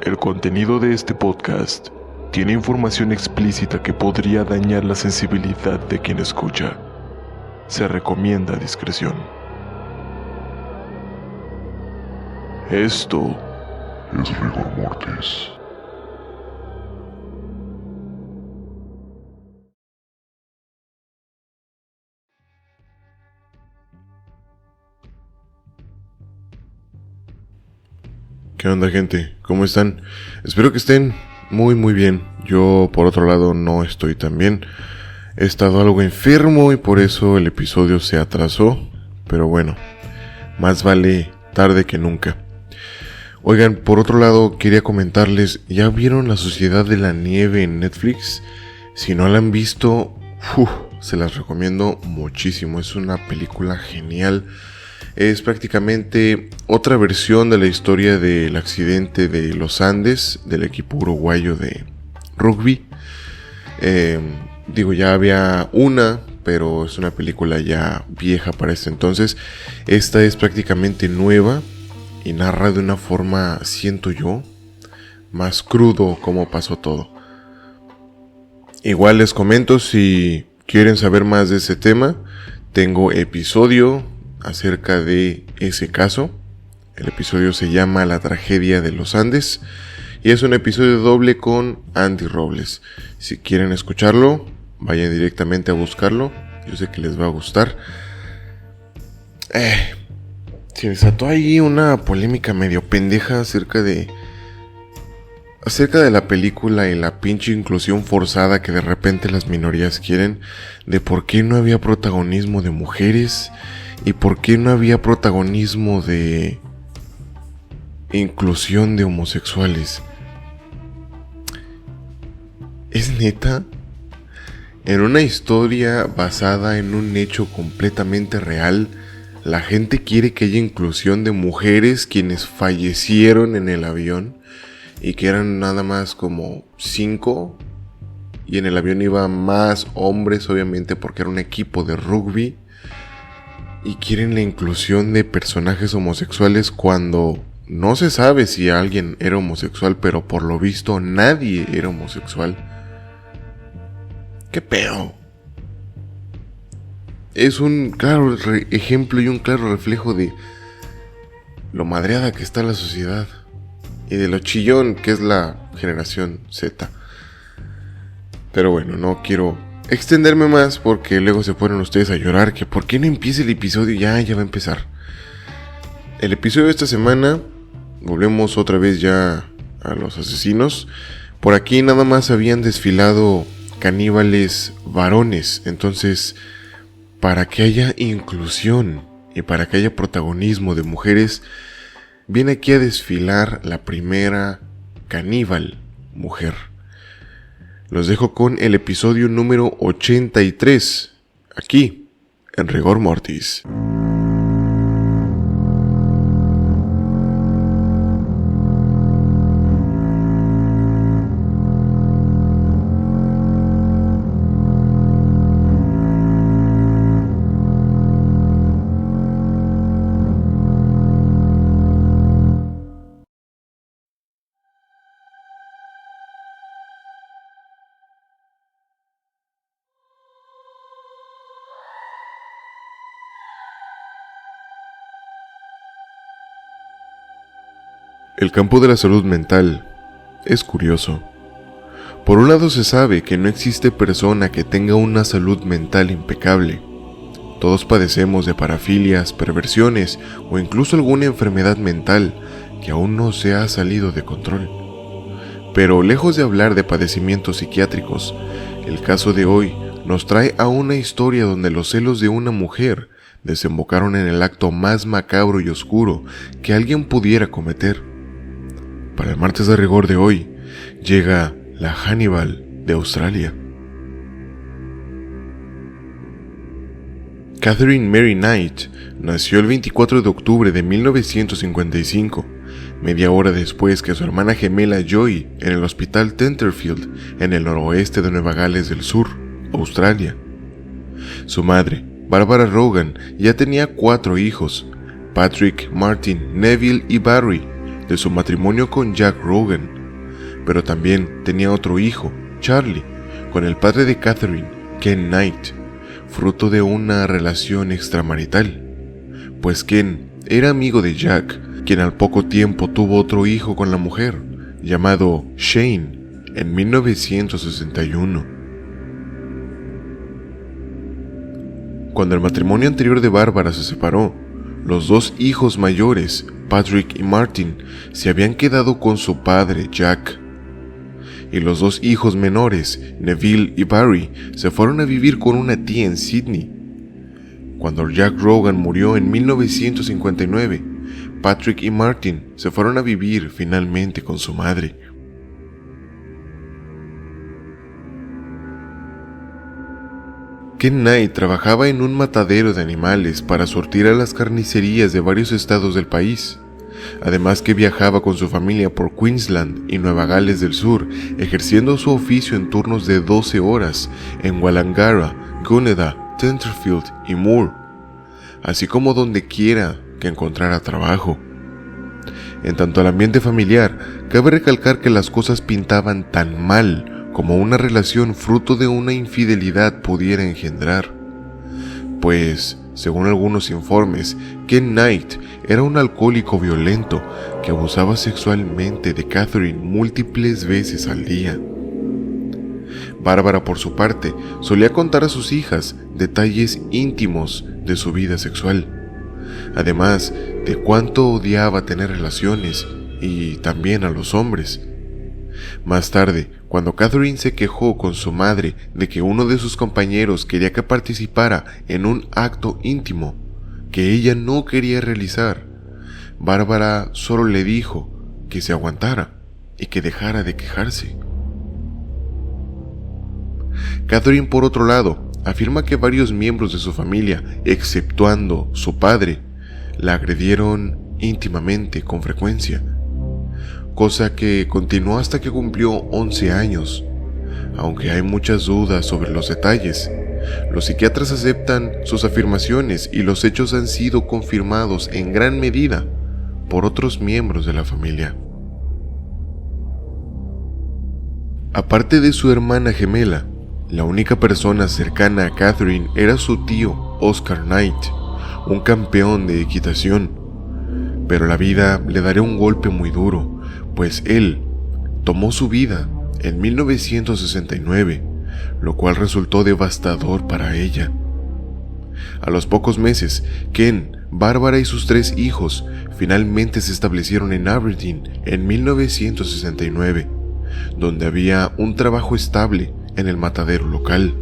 El contenido de este podcast tiene información explícita que podría dañar la sensibilidad de quien escucha. Se recomienda discreción. Esto es Rigor Mortis. ¿Qué onda, gente? ¿Cómo están? Espero que estén muy bien. Yo, por otro lado, no estoy tan bien. He estado algo enfermo y por eso el episodio se atrasó. Pero bueno, más vale tarde que nunca. Oigan, por otro lado, quería comentarles, ¿ya vieron La Sociedad de la Nieve en Netflix? Si no la han visto, se las recomiendo muchísimo. Es una película genial. Es prácticamente otra versión de la historia del accidente de los Andes, del equipo uruguayo de rugby. Ya había una, pero es una película ya vieja para ese entonces. Esta es prácticamente nueva y narra de una forma, siento yo, más crudo cómo pasó todo. Igual les comento, si quieren saber más de ese tema, tengo episodio acerca de ese caso. El episodio se llama La Tragedia de los Andes y es un episodio doble con Andy Robles. Si quieren escucharlo, vayan directamente a buscarlo. Yo sé que les va a gustar. Se desató ahí una polémica medio pendeja acerca de la película y la pinche inclusión forzada que de repente las minorías quieren, de por qué no había protagonismo de mujeres y por qué no había protagonismo de inclusión de homosexuales. ¿Es neta? En una historia basada en un hecho completamente real, la gente quiere que haya inclusión de mujeres quienes fallecieron en el avión y que eran nada más como 5, y en el avión iban más hombres, obviamente porque era un equipo de rugby, y quieren la inclusión de personajes homosexuales cuando no se sabe si alguien era homosexual, pero por lo visto nadie era homosexual. ¿Qué pedo? Es un claro ejemplo y un claro reflejo de lo madreada que está la sociedad y de lo chillón que es la generación Z. Pero bueno, no quiero extenderme más porque luego se ponen ustedes a llorar que por qué no empieza el episodio. Ya va a empezar. El episodio de esta semana, volvemos otra vez ya a los asesinos. Por aquí nada más habían desfilado caníbales varones, entonces para que haya inclusión y para que haya protagonismo de mujeres, viene aquí a desfilar la primera caníbal mujer. Los dejo con el episodio número 83, aquí, en Rigor Mortis. El campo de la salud mental es curioso. Por un lado se sabe que no existe persona que tenga una salud mental impecable. Todos padecemos de parafilias, perversiones o incluso alguna enfermedad mental que aún no se ha salido de control. Pero lejos de hablar de padecimientos psiquiátricos, el caso de hoy nos trae a una historia donde los celos de una mujer desembocaron en el acto más macabro y oscuro que alguien pudiera cometer. Para el martes de rigor de hoy, llega la Hannibal de Australia. Catherine Mary Knight nació el 24 de octubre de 1955, media hora después que su hermana gemela Joy en el hospital Tenterfield, en el noroeste de Nueva Gales del Sur, Australia. Su madre, Barbara Rogan, ya tenía 4 hijos, Patrick, Martin, Neville y Barry, de su matrimonio con Jack Rogan, pero también tenía otro hijo, Charlie, con el padre de Catherine, Ken Knight, fruto de una relación extramarital, pues Ken era amigo de Jack, quien al poco tiempo tuvo otro hijo con la mujer, llamado Shane, en 1961. Cuando el matrimonio anterior de Bárbara se separó, los dos hijos mayores, Patrick y Martin, se habían quedado con su padre, Jack. Y los dos hijos menores, Neville y Barry, se fueron a vivir con una tía en Sydney. Cuando Jack Rogan murió en 1959, Patrick y Martin se fueron a vivir finalmente con su madre. Ken Knight trabajaba en un matadero de animales para surtir a las carnicerías de varios estados del país, además que viajaba con su familia por Queensland y Nueva Gales del Sur, ejerciendo su oficio en turnos de 12 horas en Wangara, Gunnedah, Tenterfield y Moore, así como donde quiera que encontrara trabajo. En tanto al ambiente familiar, cabe recalcar que las cosas pintaban tan mal como una relación fruto de una infidelidad pudiera engendrar, pues, según algunos informes, Ken Knight era un alcohólico violento que abusaba sexualmente de Catherine múltiples veces al día. Bárbara, por su parte, solía contar a sus hijas detalles íntimos de su vida sexual, además de cuánto odiaba tener relaciones y también a los hombres. Más tarde, cuando Catherine se quejó con su madre de que uno de sus compañeros quería que participara en un acto íntimo que ella no quería realizar, Bárbara solo le dijo que se aguantara y que dejara de quejarse. Catherine, por otro lado, afirma que varios miembros de su familia, exceptuando su padre, la agredieron íntimamente con frecuencia, cosa que continuó hasta que cumplió 11 años. Aunque hay muchas dudas sobre los detalles, los psiquiatras aceptan sus afirmaciones y los hechos han sido confirmados en gran medida por otros miembros de la familia. Aparte de su hermana gemela, la única persona cercana a Catherine era su tío, Oscar Knight, un campeón de equitación. Pero la vida le daría un golpe muy duro, pues él tomó su vida en 1969, lo cual resultó devastador para ella. A los pocos meses, Ken, Bárbara y sus 3 hijos finalmente se establecieron en Aberdeen en 1969, donde había un trabajo estable en el matadero local.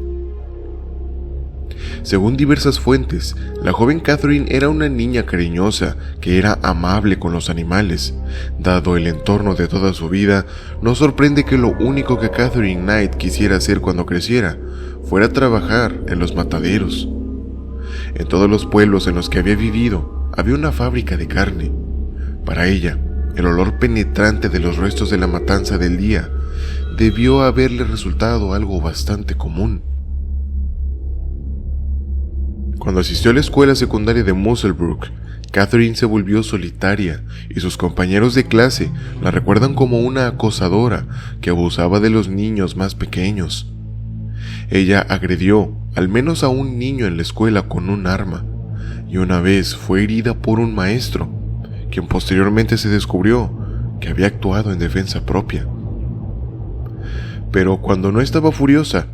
Según diversas fuentes, la joven Catherine era una niña cariñosa que era amable con los animales. Dado el entorno de toda su vida, no sorprende que lo único que Catherine Knight quisiera hacer cuando creciera fuera trabajar en los mataderos. En todos los pueblos en los que había vivido, había una fábrica de carne. Para ella, el olor penetrante de los restos de la matanza del día debió haberle resultado algo bastante común. Cuando asistió a la escuela secundaria de Musselbrook, Catherine se volvió solitaria y sus compañeros de clase la recuerdan como una acosadora que abusaba de los niños más pequeños. Ella agredió al menos a un niño en la escuela con un arma y una vez fue herida por un maestro, quien posteriormente se descubrió que había actuado en defensa propia. Pero cuando no estaba furiosa,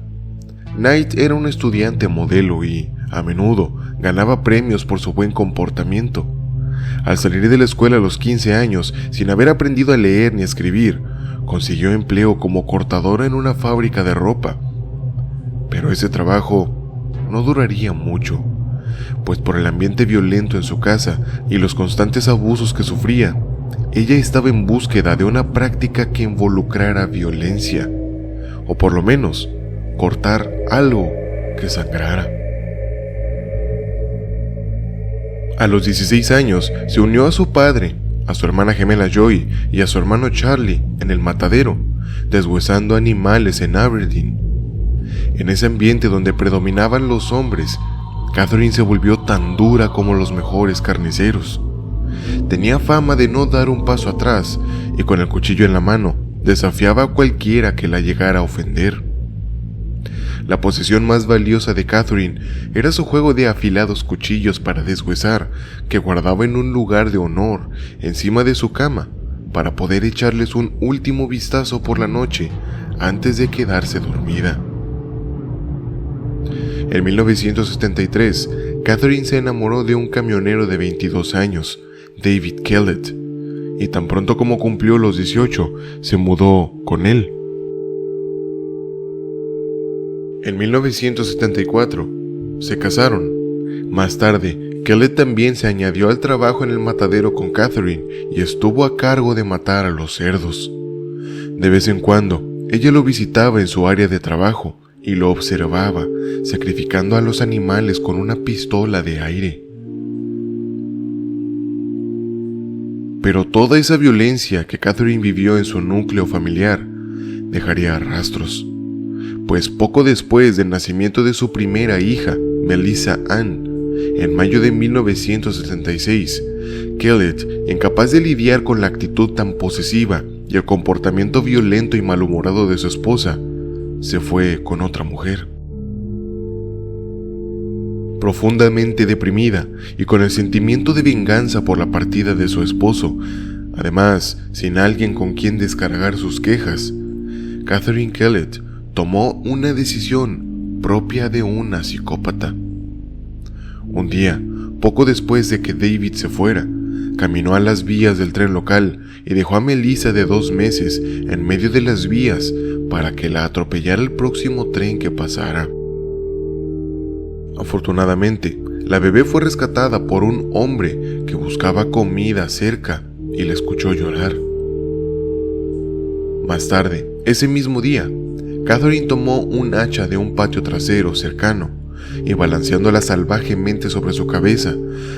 Knight era un estudiante modelo y, a menudo, ganaba premios por su buen comportamiento. Al salir de la escuela a los 15 años, sin haber aprendido a leer ni a escribir, consiguió empleo como cortadora en una fábrica de ropa. Pero ese trabajo no duraría mucho, pues por el ambiente violento en su casa y los constantes abusos que sufría, ella estaba en búsqueda de una práctica que involucrara violencia, o por lo menos cortar algo que sangrara. A los 16 años se unió a su padre, a su hermana gemela Joy y a su hermano Charlie en el matadero, deshuesando animales en Aberdeen. En ese ambiente donde predominaban los hombres, Catherine se volvió tan dura como los mejores carniceros. Tenía fama de no dar un paso atrás y con el cuchillo en la mano Desafiaba a cualquiera que la llegara a ofender. La posesión más valiosa de Catherine era su juego de afilados cuchillos para deshuesar, que guardaba en un lugar de honor encima de su cama, para poder echarles un último vistazo por la noche antes de quedarse dormida. En 1973, Catherine se enamoró de un camionero de 22 años, David Kellett, y tan pronto como cumplió los 18, se mudó con él. En 1974, se casaron. Más tarde, Kellett también se añadió al trabajo en el matadero con Catherine y estuvo a cargo de matar a los cerdos. De vez en cuando, ella lo visitaba en su área de trabajo y lo observaba, sacrificando a los animales con una pistola de aire. Pero toda esa violencia que Catherine vivió en su núcleo familiar dejaría rastros, pues poco después del nacimiento de su primera hija, Melissa Ann, en mayo de 1976, Kellett, incapaz de lidiar con la actitud tan posesiva y el comportamiento violento y malhumorado de su esposa, se fue con otra mujer. Profundamente deprimida y con el sentimiento de venganza por la partida de su esposo, además sin alguien con quien descargar sus quejas, Catherine Kellett tomó una decisión propia de una psicópata. Un día, poco después de que David se fuera, caminó a las vías del tren local y dejó a Melissa de 2 meses en medio de las vías para que la atropellara el próximo tren que pasara. Afortunadamente, la bebé fue rescatada por un hombre que buscaba comida cerca y la escuchó llorar. Más tarde, ese mismo día, Catherine tomó un hacha de un patio trasero cercano y, balanceándola salvajemente sobre su cabeza,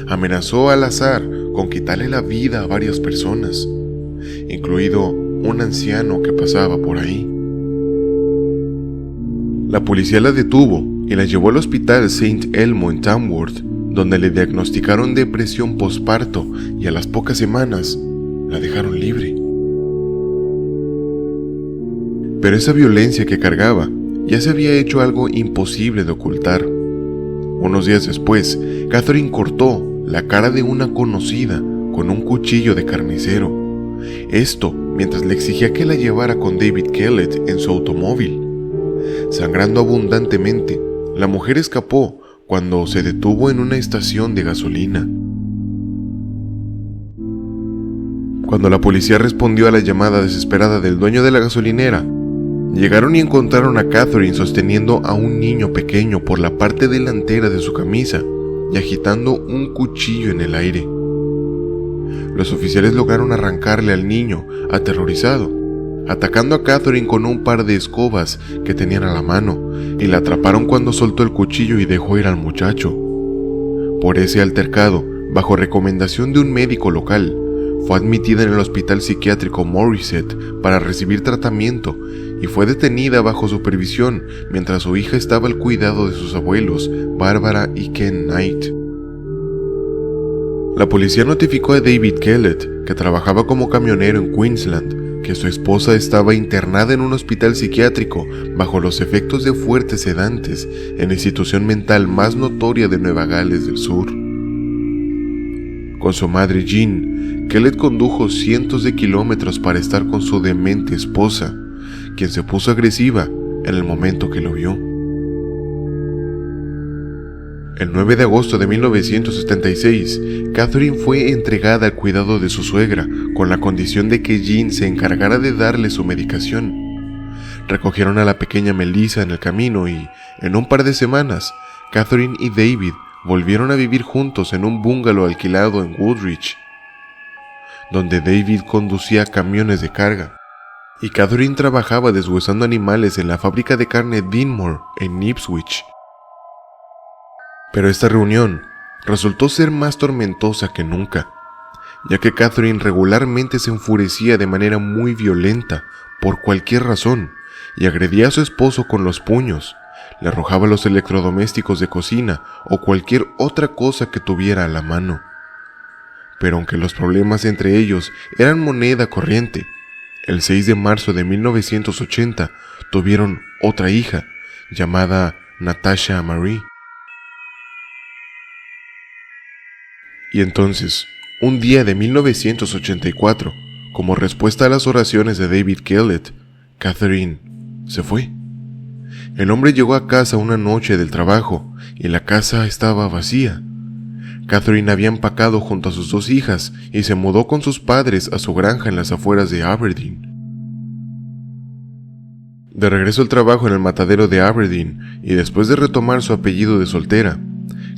amenazó al azar con quitarle la vida a varias personas, incluido un anciano que pasaba por ahí. La policía la detuvo y la llevó al hospital St. Elmo en Tamworth, donde le diagnosticaron depresión posparto y a las pocas semanas la dejaron libre. Pero esa violencia que cargaba ya se había hecho algo imposible de ocultar. Unos días después, Catherine cortó la cara de una conocida con un cuchillo de carnicero. Esto mientras le exigía que la llevara con David Kellett en su automóvil. Sangrando abundantemente, la mujer escapó cuando se detuvo en una estación de gasolina. Cuando la policía respondió a la llamada desesperada del dueño de la gasolinera, llegaron y encontraron a Catherine sosteniendo a un niño pequeño por la parte delantera de su camisa y agitando un cuchillo en el aire. Los oficiales lograron arrancarle al niño, aterrorizado, atacando a Catherine con un par de escobas que tenían a la mano, y la atraparon cuando soltó el cuchillo y dejó ir al muchacho. Por ese altercado, bajo recomendación de un médico local, fue admitida en el hospital psiquiátrico Morisset para recibir tratamiento y fue detenida bajo supervisión mientras su hija estaba al cuidado de sus abuelos, Barbara y Ken Knight. La policía notificó a David Kellett, que trabajaba como camionero en Queensland, que su esposa estaba internada en un hospital psiquiátrico bajo los efectos de fuertes sedantes en la institución mental más notoria de Nueva Gales del Sur. Con su madre Jean, Kellett condujo cientos de kilómetros para estar con su demente esposa, quien se puso agresiva en el momento que lo vio. El 9 de agosto de 1976, Catherine fue entregada al cuidado de su suegra con la condición de que Jean se encargara de darle su medicación. Recogieron a la pequeña Melissa en el camino y, en un par de semanas, Catherine y David volvieron a vivir juntos en un bungalow alquilado en Woodridge, donde David conducía camiones de carga y Catherine trabajaba deshuesando animales en la fábrica de carne Dinmore en Ipswich. Pero esta reunión resultó ser más tormentosa que nunca, ya que Catherine regularmente se enfurecía de manera muy violenta por cualquier razón y agredía a su esposo con los puños, le arrojaba los electrodomésticos de cocina o cualquier otra cosa que tuviera a la mano. Pero aunque los problemas entre ellos eran moneda corriente, El 6 de marzo de 1980 tuvieron otra hija, llamada Natasha Marie. Y entonces, un día de 1984, como respuesta a las oraciones de David Kellett, Catherine se fue. El hombre llegó a casa una noche del trabajo y la casa estaba vacía. Catherine había empacado junto a sus dos hijas y se mudó con sus padres a su granja en las afueras de Aberdeen. De regreso al trabajo en el matadero de Aberdeen y después de retomar su apellido de soltera,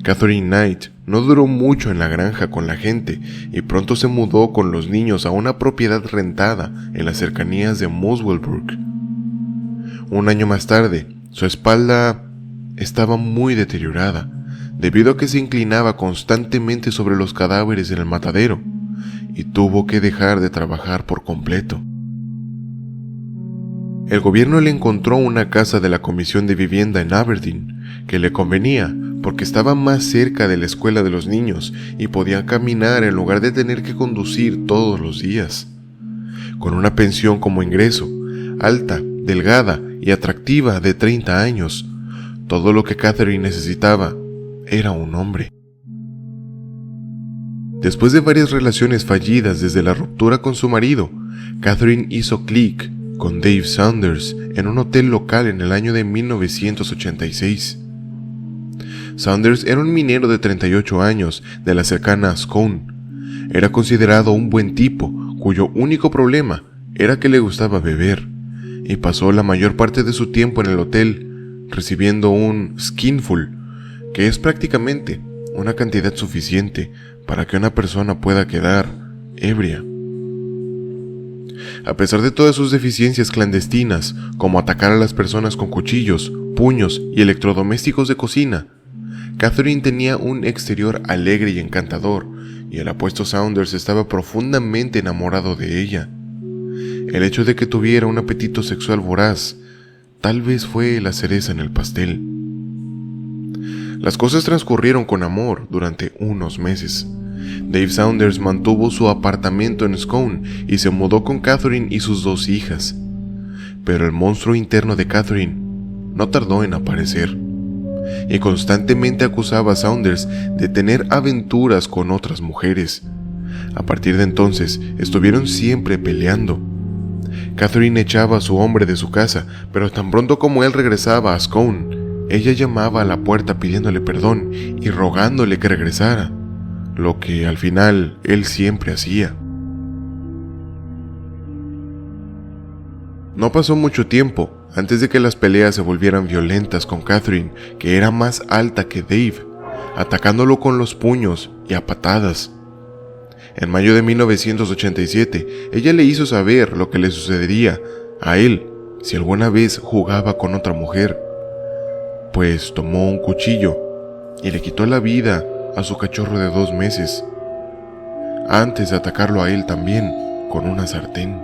Catherine Knight no duró mucho en la granja con la gente y pronto se mudó con los niños a una propiedad rentada en las cercanías de Muswellbrook. Un año más tarde, su espalda estaba muy deteriorada, debido a que se inclinaba constantemente sobre los cadáveres en el matadero, y tuvo que dejar de trabajar por completo. El gobierno le encontró una casa de la Comisión de Vivienda en Aberdeen, que le convenía porque estaba más cerca de la escuela de los niños y podía caminar en lugar de tener que conducir todos los días. Con una pensión como ingreso, alta, delgada y atractiva de 30 años, todo lo que Catherine necesitaba era un hombre. Después de varias relaciones fallidas desde la ruptura con su marido, Catherine hizo clic con Dave Saunders en un hotel local en el año de 1986. Saunders era un minero de 38 años de la cercana Scone. Era considerado un buen tipo, cuyo único problema era que le gustaba beber, y pasó la mayor parte de su tiempo en el hotel recibiendo un skinful, que es prácticamente una cantidad suficiente para que una persona pueda quedar ebria. A pesar de todas sus deficiencias clandestinas, como atacar a las personas con cuchillos, puños y electrodomésticos de cocina, Catherine tenía un exterior alegre y encantador, y el apuesto Saunders estaba profundamente enamorado de ella. El hecho de que tuviera un apetito sexual voraz tal vez fue la cereza en el pastel. Las cosas transcurrieron con amor durante unos meses. Dave Saunders mantuvo su apartamento en Scone y se mudó con Catherine y sus dos hijas. Pero el monstruo interno de Catherine no tardó en aparecer, y constantemente acusaba a Saunders de tener aventuras con otras mujeres. A partir de entonces, estuvieron siempre peleando. Catherine echaba a su hombre de su casa, pero tan pronto como él regresaba a Scone, ella llamaba a la puerta pidiéndole perdón y rogándole que regresara, lo que al final él siempre hacía. No pasó mucho tiempo antes de que las peleas se volvieran violentas con Catherine, que era más alta que Dave, atacándolo con los puños y a patadas. En mayo de 1987, ella le hizo saber lo que le sucedería a él si alguna vez jugaba con otra mujer, pues tomó un cuchillo y le quitó la vida a su cachorro de 2 meses, antes de atacarlo a él también con una sartén.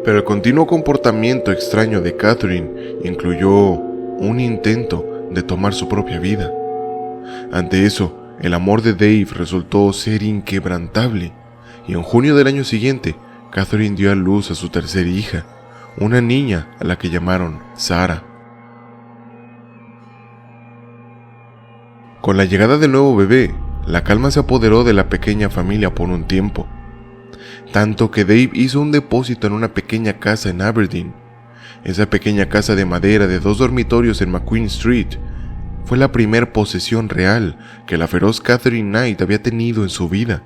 Pero el continuo comportamiento extraño de Catherine incluyó un intento de tomar su propia vida. Ante eso, el amor de Dave resultó ser inquebrantable, y en junio del año siguiente, Catherine dio a luz a su tercera hija, una niña a la que llamaron Sarah. Con la llegada del nuevo bebé, la calma se apoderó de la pequeña familia por un tiempo, tanto que Dave hizo un depósito en una pequeña casa en Aberdeen. Esa pequeña casa de madera de 2 dormitorios en McQueen Street fue la primer posesión real que la feroz Catherine Knight había tenido en su vida.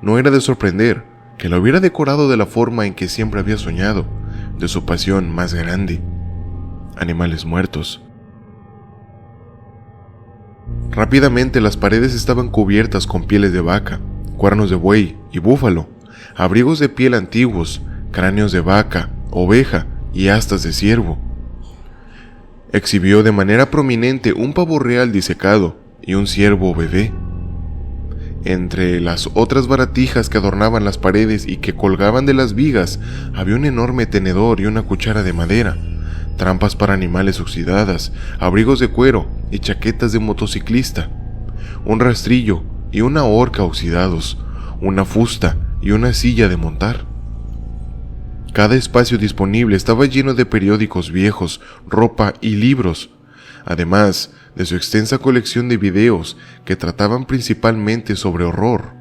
No era de sorprender que la hubiera decorado de la forma en que siempre había soñado, de su pasión más grande: animales muertos. Rápidamente las paredes estaban cubiertas con pieles de vaca, cuernos de buey y búfalo, abrigos de piel antiguos, cráneos de vaca, oveja y astas de ciervo. Exhibió de manera prominente un pavo real disecado y un ciervo bebé. Entre las otras baratijas que adornaban las paredes y que colgaban de las vigas, había un enorme tenedor y una cuchara de madera, trampas para animales oxidadas, abrigos de cuero y chaquetas de motociclista, un rastrillo y una horca oxidados, una fusta y una silla de montar. Cada espacio disponible estaba lleno de periódicos viejos, ropa y libros, además de su extensa colección de videos que trataban principalmente sobre horror.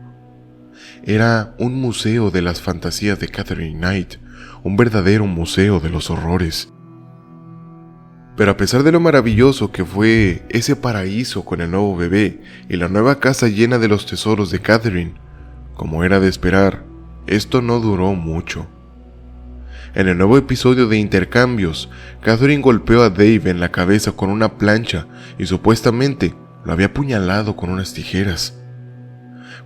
Era un museo de las fantasías de Catherine Knight, un verdadero museo de los horrores. Pero a pesar de lo maravilloso que fue ese paraíso con el nuevo bebé y la nueva casa llena de los tesoros de Catherine, como era de esperar, esto no duró mucho. En el nuevo episodio de Intercambios, Catherine golpeó a Dave en la cabeza con una plancha y supuestamente lo había apuñalado con unas tijeras.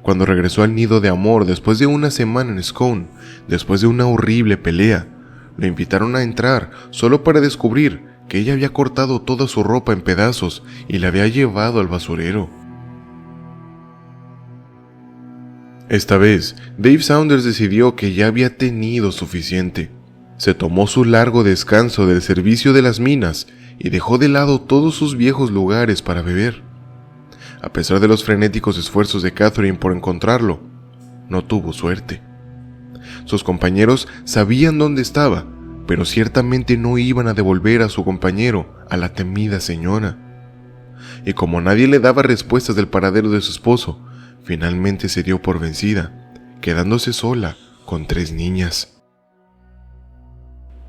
Cuando regresó al nido de amor después de una semana en Scone, después de una horrible pelea, lo invitaron a entrar solo para descubrir que ella había cortado toda su ropa en pedazos y la había llevado al basurero. Esta vez, Dave Saunders decidió que ya había tenido suficiente. Se tomó su largo descanso del servicio de las minas y dejó de lado todos sus viejos lugares para beber. A pesar de los frenéticos esfuerzos de Catherine por encontrarlo, no tuvo suerte. Sus compañeros sabían dónde estaba, pero ciertamente no iban a devolver a su compañero, a la temida señora. Y como nadie le daba respuestas del paradero de su esposo, finalmente se dio por vencida, quedándose sola con 3 niñas.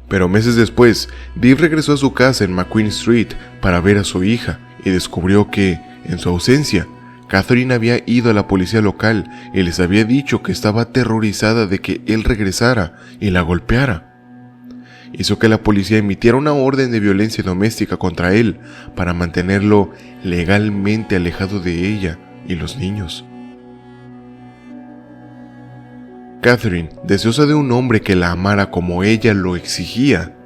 Pero meses después, Dave regresó a su casa en McQueen Street para ver a su hija y descubrió que, en su ausencia, Catherine había ido a la policía local y les había dicho que estaba aterrorizada de que él regresara y la golpeara. Hizo que la policía emitiera una orden de violencia doméstica contra él para mantenerlo legalmente alejado de ella y los niños. Catherine, deseosa de un hombre que la amara como ella lo exigía,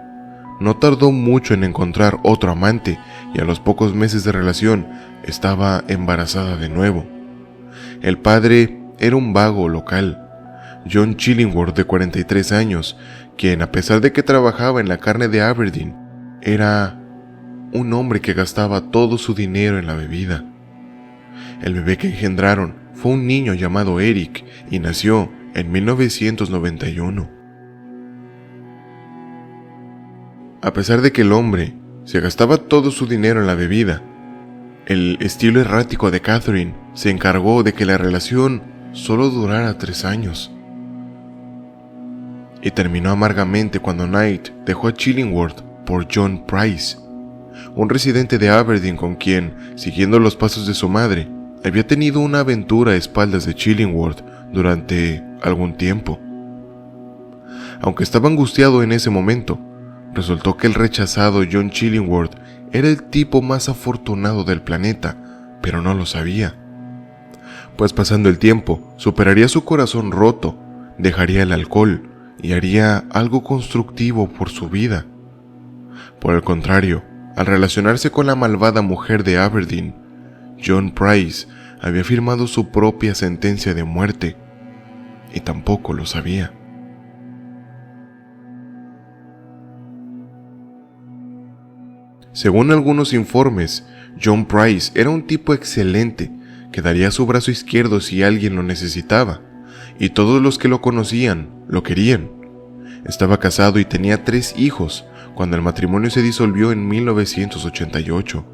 no tardó mucho en encontrar otro amante y a los pocos meses de relación estaba embarazada de nuevo. El padre era un vago local, John Chillingworth, de 43 años, quien, a pesar de que trabajaba en la carne de Aberdeen, era un hombre que gastaba todo su dinero en la bebida. El bebé que engendraron fue un niño llamado Eric y nació en 1991. A pesar de que el hombre se gastaba todo su dinero en la bebida, el estilo errático de Catherine se encargó de que la relación solo durara 3 años. Y terminó amargamente cuando Knight dejó a Chillingworth por John Price, un residente de Aberdeen con quien, siguiendo los pasos de su madre, había tenido una aventura a espaldas de Chillingworth durante algún tiempo. Aunque estaba angustiado en ese momento, resultó que el rechazado John Chillingworth era el tipo más afortunado del planeta, pero no lo sabía. Pues pasando el tiempo, superaría su corazón roto, dejaría el alcohol y haría algo constructivo por su vida. Por el contrario, al relacionarse con la malvada mujer de Aberdeen, John Price había firmado su propia sentencia de muerte, y tampoco lo sabía. Según algunos informes, John Price era un tipo excelente que daría su brazo izquierdo si alguien lo necesitaba, y todos los que lo conocían lo querían. Estaba casado y tenía 3 hijos cuando el matrimonio se disolvió en 1988.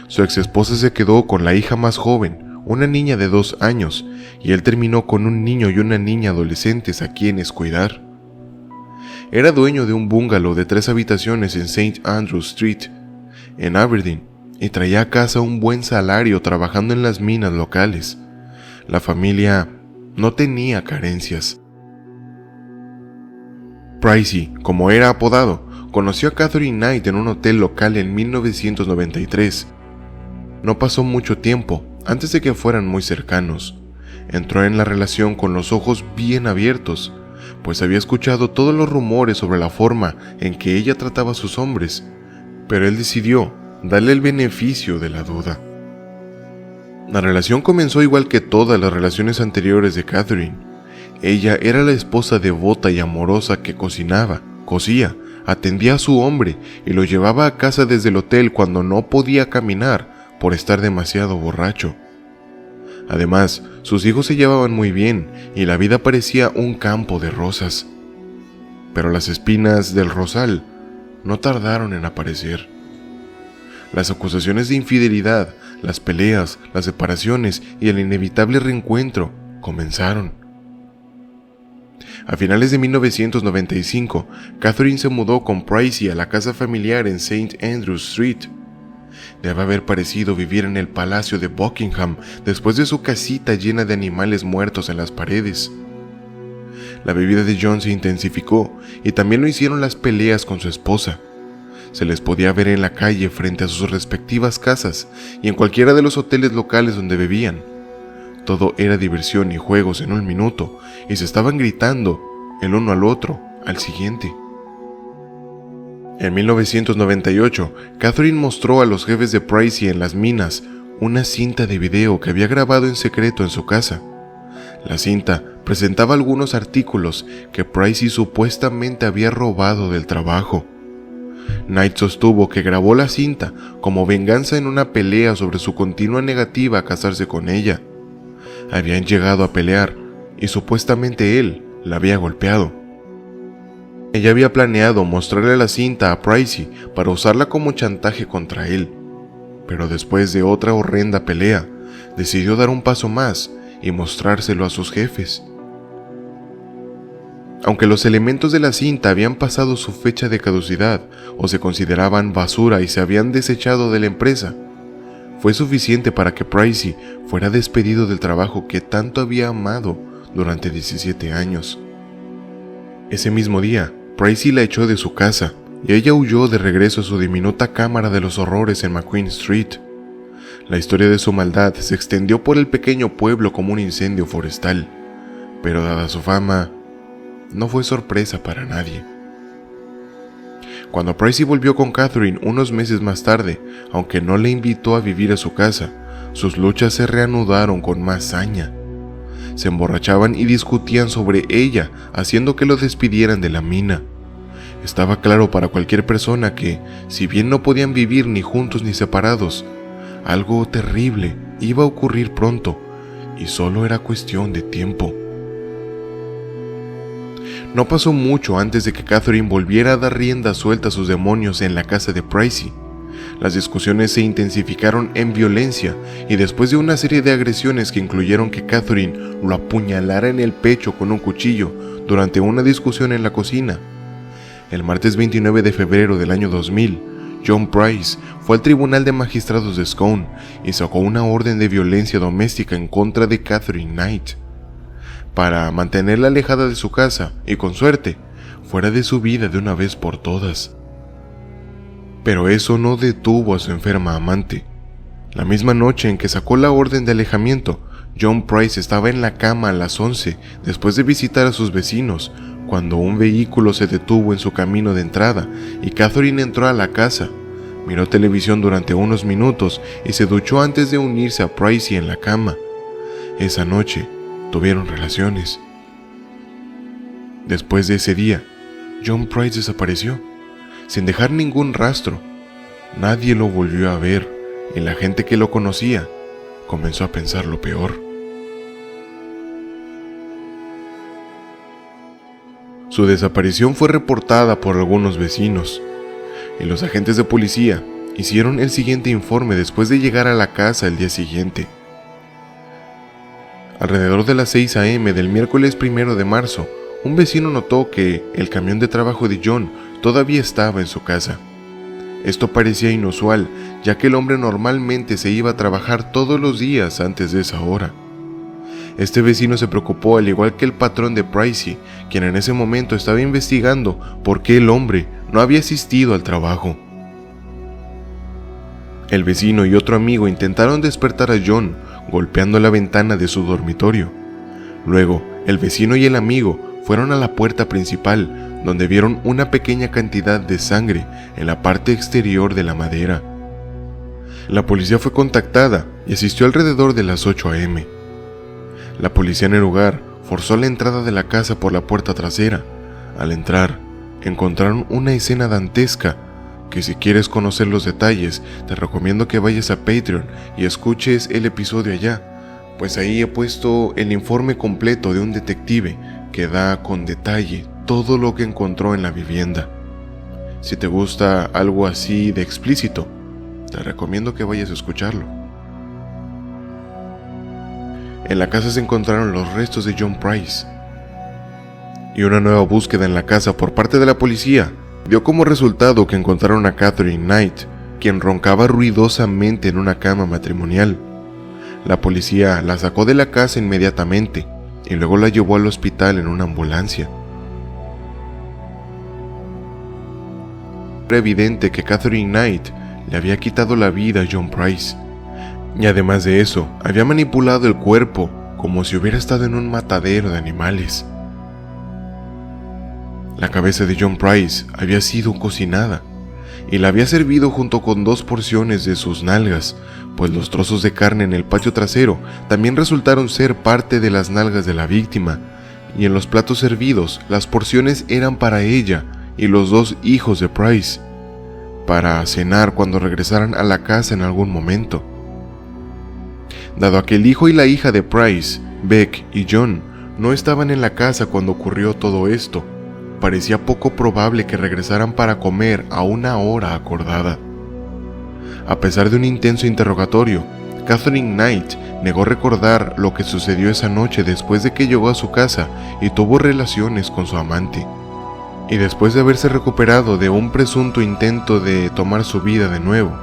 Su exesposa se quedó con la hija más joven, una niña de 2 años, y él terminó con un niño y una niña adolescentes a quienes cuidar. Era dueño de un bungalow de 3 habitaciones en St. Andrew Street, en Aberdeen, y traía a casa un buen salario trabajando en las minas locales. La familia no tenía carencias. Pricey, como era apodado, conoció a Catherine Knight en un hotel local en 1993. No pasó mucho tiempo antes de que fueran muy cercanos. Entró en la relación con los ojos bien abiertos, pues había escuchado todos los rumores sobre la forma en que ella trataba a sus hombres, pero él decidió darle el beneficio de la duda. La relación comenzó igual que todas las relaciones anteriores de Catherine. Ella era la esposa devota y amorosa que cocinaba, cosía, atendía a su hombre y lo llevaba a casa desde el hotel cuando no podía caminar por estar demasiado borracho. Además, sus hijos se llevaban muy bien y la vida parecía un campo de rosas. Pero las espinas del rosal no tardaron en aparecer. Las acusaciones de infidelidad, las peleas, las separaciones y el inevitable reencuentro comenzaron. A finales de 1995, Catherine se mudó con Pricey a la casa familiar en St. Andrews Street. Debe haber parecido vivir en el Palacio de Buckingham después de su casita llena de animales muertos en las paredes. La bebida de John se intensificó y también lo hicieron las peleas con su esposa. Se les podía ver en la calle frente a sus respectivas casas y en cualquiera de los hoteles locales donde bebían. Todo era diversión y juegos en un minuto y se estaban gritando el uno al otro al siguiente. En 1998, Catherine mostró a los jefes de Pricey en las minas una cinta de video que había grabado en secreto en su casa. La cinta presentaba algunos artículos que Pricey supuestamente había robado del trabajo. Knight sostuvo que grabó la cinta como venganza en una pelea sobre su continua negativa a casarse con ella. Habían llegado a pelear y supuestamente él la había golpeado. Ella había planeado mostrarle la cinta a Pricey para usarla como chantaje contra él, pero después de otra horrenda pelea, decidió dar un paso más y mostrárselo a sus jefes. Aunque los elementos de la cinta habían pasado su fecha de caducidad o se consideraban basura y se habían desechado de la empresa, fue suficiente para que Pricey fuera despedido del trabajo que tanto había amado durante 17 años. Ese mismo día, Pricey la echó de su casa y ella huyó de regreso a su diminuta cámara de los horrores en McQueen Street. La historia de su maldad se extendió por el pequeño pueblo como un incendio forestal, pero dada su fama, no fue sorpresa para nadie. Cuando Pricey volvió con Catherine unos meses más tarde, aunque no le invitó a vivir a su casa, sus luchas se reanudaron con más saña. Se emborrachaban y discutían sobre ella, haciendo que lo despidieran de la mina. Estaba claro para cualquier persona que, si bien no podían vivir ni juntos ni separados, algo terrible iba a ocurrir pronto, y solo era cuestión de tiempo. No pasó mucho antes de que Catherine volviera a dar rienda suelta a sus demonios en la casa de Pricey. Las discusiones se intensificaron en violencia y después de una serie de agresiones que incluyeron que Catherine lo apuñalara en el pecho con un cuchillo durante una discusión en la cocina. El martes 29 de febrero del año 2000, John Price fue al Tribunal de Magistrados de Scone y sacó una orden de violencia doméstica en contra de Catherine Knight, para mantenerla alejada de su casa y, con suerte, fuera de su vida de una vez por todas. Pero eso no detuvo a su enferma amante. La misma noche en que sacó la orden de alejamiento, John Price estaba en la cama a las 11 después de visitar a sus vecinos, cuando un vehículo se detuvo en su camino de entrada y Catherine entró a la casa, miró televisión durante unos minutos y se duchó antes de unirse a Pricey en la cama. Esa noche tuvieron relaciones. Después de ese día, John Price desapareció, sin dejar ningún rastro. Nadie lo volvió a ver y la gente que lo conocía comenzó a pensar lo peor. Su desaparición fue reportada por algunos vecinos, y los agentes de policía hicieron el siguiente informe después de llegar a la casa el día siguiente. Alrededor de las 6 a.m. del miércoles 1 de marzo, un vecino notó que el camión de trabajo de John todavía estaba en su casa. Esto parecía inusual, ya que el hombre normalmente se iba a trabajar todos los días antes de esa hora. Este vecino se preocupó, al igual que el patrón de Pricey, quien en ese momento estaba investigando por qué el hombre no había asistido al trabajo. El vecino y otro amigo intentaron despertar a John, golpeando la ventana de su dormitorio. Luego, el vecino y el amigo fueron a la puerta principal, donde vieron una pequeña cantidad de sangre en la parte exterior de la madera. La policía fue contactada y asistió alrededor de las 8 a.m. La policía en el lugar forzó la entrada de la casa por la puerta trasera. Al entrar, encontraron una escena dantesca que, si quieres conocer los detalles, te recomiendo que vayas a Patreon y escuches el episodio allá, Pues ahí he puesto el informe completo de un detective que da con detalle todo lo que encontró en la vivienda. Si te gusta algo así de explícito, te recomiendo que vayas a escucharlo. En la casa se encontraron los restos de John Price, y una nueva búsqueda en la casa por parte de la policía dio como resultado que encontraron a Catherine Knight, quien roncaba ruidosamente en una cama matrimonial. La policía la sacó de la casa inmediatamente y luego la llevó al hospital en una ambulancia. Era evidente que Catherine Knight le había quitado la vida a John Price, y además de eso, había manipulado el cuerpo como si hubiera estado en un matadero de animales. La cabeza de John Price había sido cocinada y la había servido junto con 2 porciones de sus nalgas, pues los trozos de carne en el patio trasero también resultaron ser parte de las nalgas de la víctima, y en los platos servidos las porciones eran para ella y los 2 hijos de Price, para cenar cuando regresaran a la casa en algún momento. Dado a que el hijo y la hija de Price, Beck y John, no estaban en la casa cuando ocurrió todo esto, parecía poco probable que regresaran para comer a una hora acordada. A pesar de un intenso interrogatorio, Catherine Knight negó recordar lo que sucedió esa noche después de que llegó a su casa y tuvo relaciones con su amante. Y después de haberse recuperado de un presunto intento de tomar su vida de nuevo,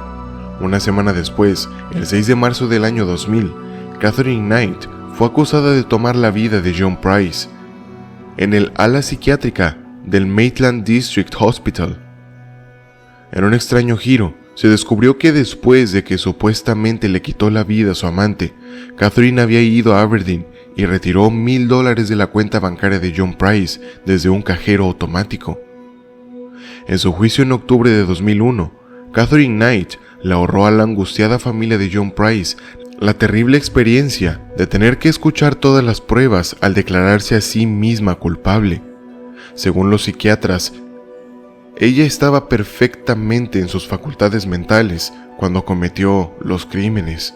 una semana después, el 6 de marzo del año 2000, Catherine Knight fue acusada de tomar la vida de John Price en el ala psiquiátrica del Maitland District Hospital. En un extraño giro, se descubrió que después de que supuestamente le quitó la vida a su amante, Catherine había ido a Aberdeen y retiró $1,000 de la cuenta bancaria de John Price desde un cajero automático. En su juicio en octubre de 2001, Catherine Knight le ahorró a la angustiada familia de John Price la terrible experiencia de tener que escuchar todas las pruebas al declararse a sí misma culpable. Según los psiquiatras, ella estaba perfectamente en sus facultades mentales cuando cometió los crímenes.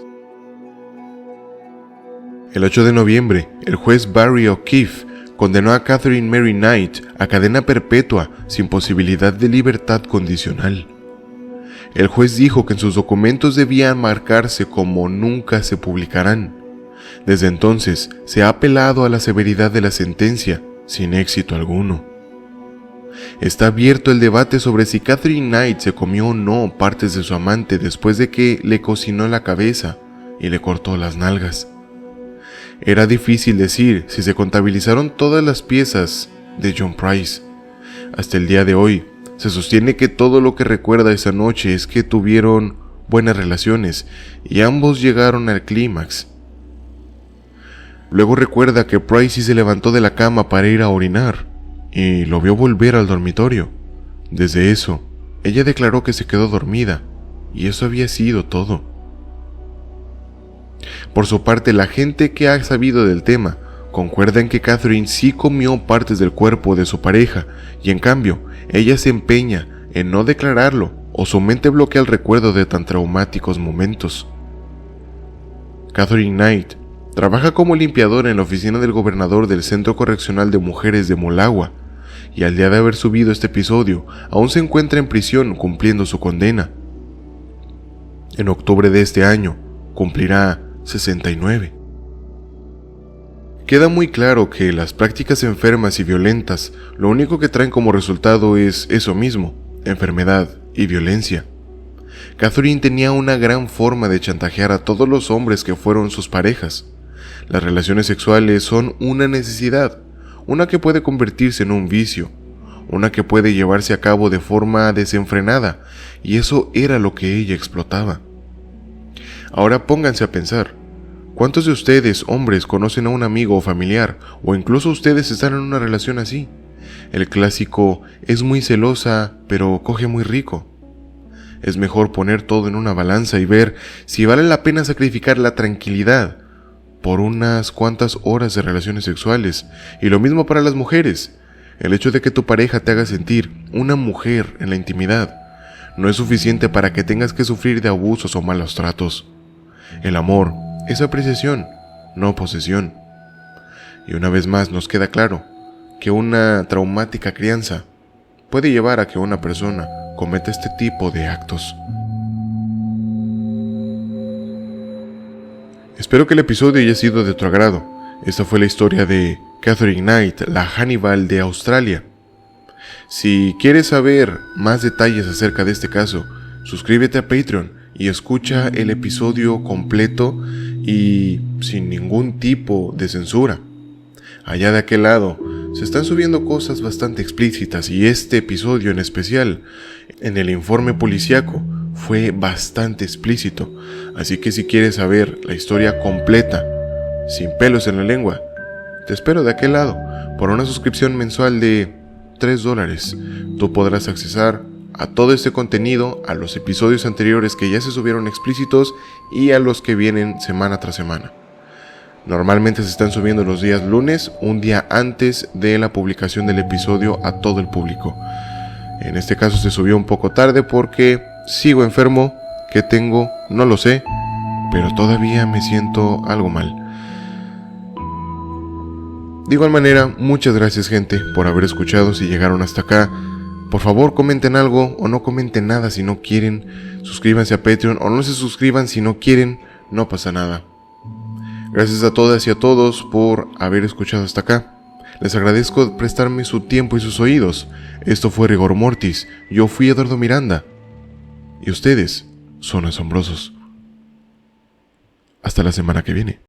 El 8 de noviembre, el juez Barry O'Keefe condenó a Catherine Mary Knight a cadena perpetua sin posibilidad de libertad condicional. El juez dijo que en sus documentos debían marcarse como nunca se publicarán. Desde entonces, se ha apelado a la severidad de la sentencia, sin éxito alguno. Está abierto el debate sobre si Catherine Knight se comió o no partes de su amante después de que le cocinó la cabeza y le cortó las nalgas. Era difícil decir si se contabilizaron todas las piezas de John Price. Hasta el día de hoy, se sostiene que todo lo que recuerda esa noche es que tuvieron buenas relaciones y ambos llegaron al clímax. Luego recuerda que Price se levantó de la cama para ir a orinar y lo vio volver al dormitorio. Desde eso, ella declaró que se quedó dormida y eso había sido todo. Por su parte, la gente que ha sabido del tema concuerda en que Catherine sí comió partes del cuerpo de su pareja y en cambio, ella se empeña en no declararlo o su mente bloquea el recuerdo de tan traumáticos momentos. Catherine Knight trabaja como limpiadora en la oficina del gobernador del Centro Correccional de Mujeres de Molagua y al día de haber subido este episodio aún se encuentra en prisión cumpliendo su condena. En octubre de este año cumplirá 69. Queda muy claro que las prácticas enfermas y violentas lo único que traen como resultado es eso mismo, enfermedad y violencia. Catherine tenía una gran forma de chantajear a todos los hombres que fueron sus parejas. Las relaciones sexuales son una necesidad, una que puede convertirse en un vicio, una que puede llevarse a cabo de forma desenfrenada, y eso era lo que ella explotaba. Ahora pónganse a pensar. ¿Cuántos de ustedes, hombres, conocen a un amigo o familiar, o incluso ustedes están en una relación así? El clásico, es muy celosa, pero coge muy rico. Es mejor poner todo en una balanza y ver si vale la pena sacrificar la tranquilidad por unas cuantas horas de relaciones sexuales. Y lo mismo para las mujeres. El hecho de que tu pareja te haga sentir una mujer en la intimidad no es suficiente para que tengas que sufrir de abusos o malos tratos. El amor es apreciación, no posesión. Y una vez más nos queda claro que una traumática crianza puede llevar a que una persona cometa este tipo de actos. Espero que el episodio haya sido de tu agrado. Esta fue la historia de Katherine Knight, la Hannibal de Australia. Si quieres saber más detalles acerca de este caso, suscríbete a Patreon y escucha el episodio completo y sin ningún tipo de censura. Allá de aquel lado se están subiendo cosas bastante explícitas y este episodio en especial, en el informe policíaco, fue bastante explícito. Así que si quieres saber la historia completa, sin pelos en la lengua, te espero de aquel lado. Por una suscripción mensual de $3, tú podrás accesar a todo este contenido, a los episodios anteriores que ya se subieron explícitos y a los que vienen semana tras semana. Normalmente se están subiendo los días lunes, un día antes de la publicación del episodio a todo el público. En este caso se subió un poco tarde porque sigo enfermo. ¿Qué tengo? No lo sé, pero todavía me siento algo mal. De igual manera, muchas gracias gente por haber escuchado. Si llegaron hasta acá, por favor comenten algo o no comenten nada si no quieren. Suscríbanse a Patreon o no se suscriban si no quieren, no pasa nada. Gracias a todas y a todos por haber escuchado hasta acá. Les agradezco prestarme su tiempo y sus oídos. Esto fue Rigor Mortis, yo fui Eduardo Miranda. Y ustedes son asombrosos. Hasta la semana que viene.